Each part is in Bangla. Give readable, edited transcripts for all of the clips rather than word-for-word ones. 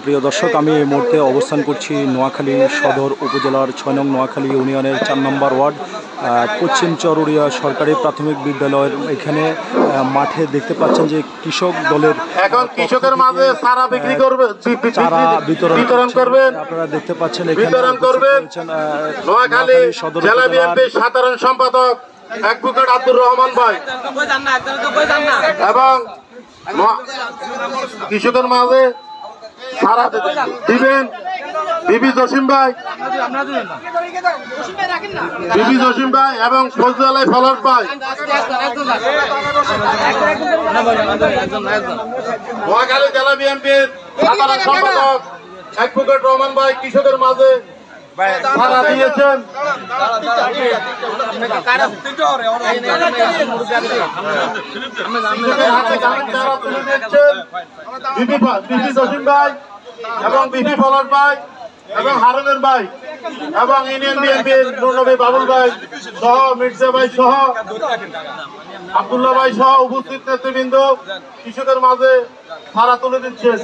প্রিয় দর্শক, আমি এই মুহূর্তে অবস্থান করছি নোয়াখালী সদর উপজেলার ৬ নং নোয়াখালী ইউনিয়নের ৪ নম্বর ওয়ার্ড পশ্চিম চরুরিয়া সরকারি প্রাথমিক বিদ্যালয়ের এখানে মাঠে দেখতে পাচ্ছেন যে কৃষক দলের এখন কৃষকের মাঝে চারা বিক্রি করবে, চারা বিতরণ করবেন। আপনারা দেখতে পাচ্ছেন বিতরণ করবেন নোয়াখালী জেলা বিএনপির সাধারণ সম্পাদক অ্যাডভোকেট আব্দুর রহমান ভাই এবং কৃষকের মাঝে সারা দিবেন বিবি জসিম ভাই এবং ফজলুল আলাই ফলক ভাই। নোয়াখালী জেলা বিএনপির সাধারণ সম্পাদক অ্যাডভোকেট রহমান ভাই কৃষকের মাঝে সারা দিয়েছেন। বিবি জসিম ভাই এবং বিবি ফলক ভাই এবং হারুনের ভাই এবং ইউনিয়ন বিএনপির নুরনবী বাবুল ভাই সহ মির্জা ভাই সহ আব্দুল্লাহ ভাই সহ উপস্থিত নেতৃবৃন্দ কৃষকের মাঝে সারা তুলে দিচ্ছেন।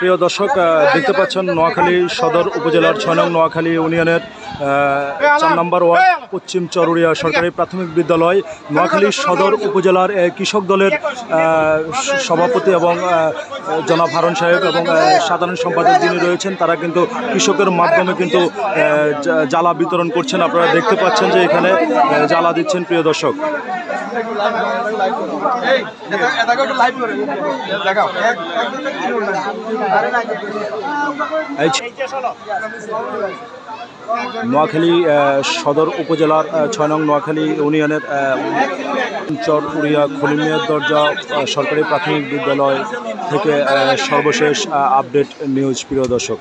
প্রিয় দর্শক, দেখতে পাচ্ছেন নোয়াখালী সদর উপজেলার ৬ নং নোয়াখালী ইউনিয়নের ৪ নম্বর ওয়ার্ড পশ্চিম চরুরিয়া সরকারি প্রাথমিক বিদ্যালয় নোয়াখালী সদর উপজেলার কৃষক দলের সভাপতি এবং জনাব হারুন সাহেব এবং সাধারণ সম্পাদক যিনি রয়েছেন তারা কিন্তু কৃষকের মাধ্যমে কিন্তু জ্বালা বিতরণ করছেন। আপনারা দেখতে পাচ্ছেন যে এখানে জ্বালা দিচ্ছেন। প্রিয় দর্শক, নোয়াখালী সদর উপজেলার ৬ নং নোয়াখালী ইউনিয়নের চরপুরিয়া খলিমিয়ার দরজা সরকারি প্রাথমিক বিদ্যালয় থেকে সর্বশেষ আপডেট নিউজ। প্রিয় দর্শক।